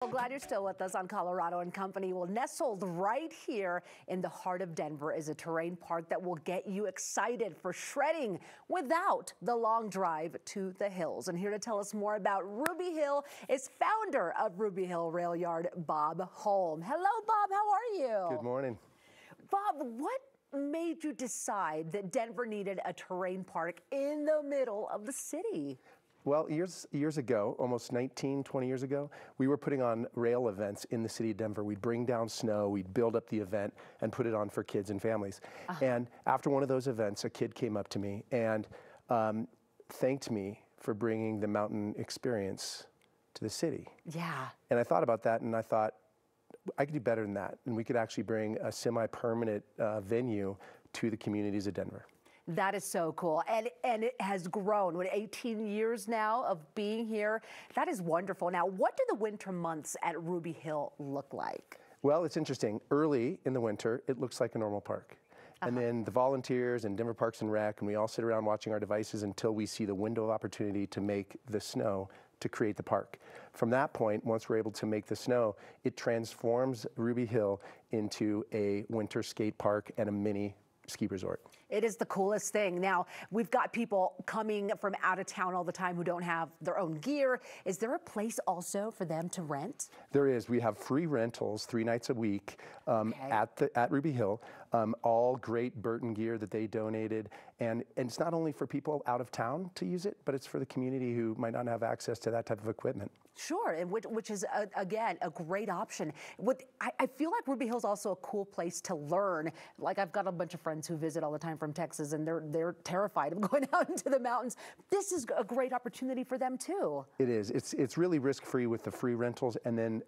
Well, glad you're still with us on Colorado and Company. Well, nestled right here in the heart of Denver is a terrain park that will get you excited for shredding without the long drive to the hills. And here to tell us more about Ruby Hill is founder of Ruby Hill Rail Yard, Bob Holm. Hello, Bob. How are you? Good morning. Bob, what made you decide that Denver needed a terrain park in the middle of the city? Well, years ago, almost 19, 20 years ago, we were putting on rail events in the city of Denver. We'd bring down snow, we'd build up the event and put it on for kids and families. And after one of those events, a kid came up to me and thanked me for bringing the mountain experience to the city. Yeah. And I thought about that and I thought, I could do better than that. And we could actually bring a semi-permanent venue to the communities of Denver. That is so cool. And it has grown. What, 18 years now of being here? That is wonderful. Now, what do the winter months at Ruby Hill look like? Well, it's interesting. Early in the winter, it looks like a normal park. And then the volunteers and Denver Parks and Rec, and we all sit around watching our devices until we see the window of opportunity to make the snow to create the park. From that point, once we're able to make the snow, it transforms Ruby Hill into a winter skate park and a mini ski resort. It is the coolest thing. Now, we've got people coming from out of town all the time who don't have their own gear. Is there a place also for them to rent? There is. We have free rentals 3 nights a week at Ruby Hill. All great Burton gear that they donated. And it's not only for people out of town to use it, but it's for the community who might not have access to that type of equipment. Sure, and which is, again, a great option. I feel like Ruby Hill is also a cool place to learn. Like, I've got a bunch of friends who visit all the time from Texas, and they're terrified of going out into the mountains. This is a great opportunity for them, too. It is. It's really risk-free with the free rentals, and then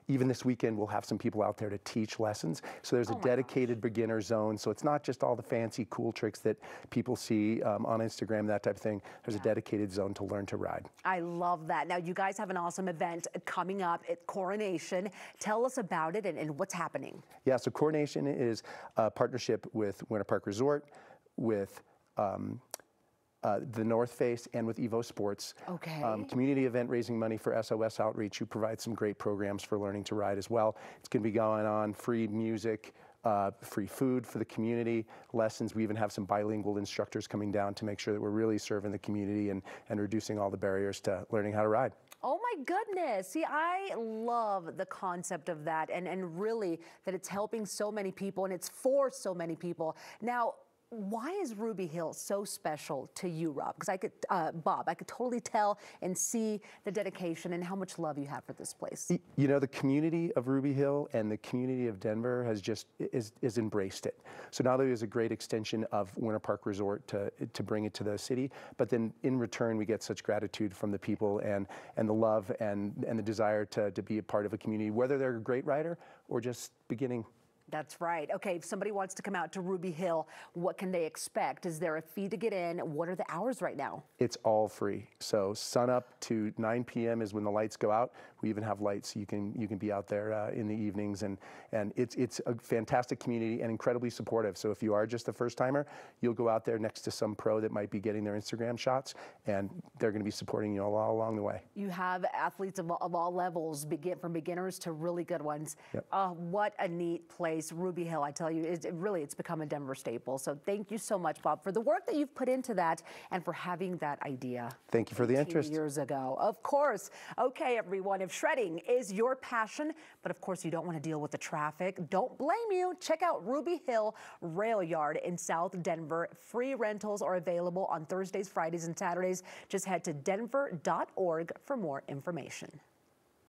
even this weekend, we'll have some people out there to teach lessons. So there's a dedicated beginner zone, so it's not just all the fancy, cool tricks that people see on Instagram, that type of thing. There's a dedicated zone to learn to ride. I love that. Now, you guys have an awesome event coming up at Coronation. Tell us about it and what's happening. Yeah, so Coronation is a partnership with Winter Park Resort, with the North Face, and with Evo Sports. Okay. Community event raising money for SOS Outreach, who provides some great programs for learning to ride as well. It's going to be going on, free music, free food for the community, lessons. We even have some bilingual instructors coming down to make sure that we're really serving the community and reducing all the barriers to learning how to ride. Oh my goodness. See, I love the concept of that and really that it's helping so many people and it's for so many people. Now, why is Ruby Hill so special to you, Rob? Because Bob, I could totally tell and see the dedication and how much love you have for this place. You know, the community of Ruby Hill and the community of Denver has just is embraced it. So not only is it a great extension of Winter Park Resort to bring it to the city, but then in return we get such gratitude from the people and the love and the desire to be a part of a community, whether they're a great rider or just beginning. That's right. Okay, if somebody wants to come out to Ruby Hill, what can they expect? Is there a fee to get in? What are the hours right now? It's all free. So sun up to 9 p.m. is when the lights go out. We even have lights so you can be out there in the evenings, and it's a fantastic community and incredibly supportive. So if you are just a first timer, you'll go out there next to some pro that might be getting their Instagram shots, and they're going to be supporting you all along the way. You have athletes of all levels, from beginners to really good ones. Yep. What a neat place. Ruby Hill, I tell you, it's become a Denver staple. So thank you so much, Bob, for the work that you've put into that and for having that idea. Thank you for the interest. Years ago. Of course. Okay, everyone, if shredding is your passion, but of course you don't want to deal with the traffic, don't blame you. Check out Ruby Hill Rail Yard in South Denver. Free rentals are available on Thursdays, Fridays, and Saturdays. Just head to denver.org for more information.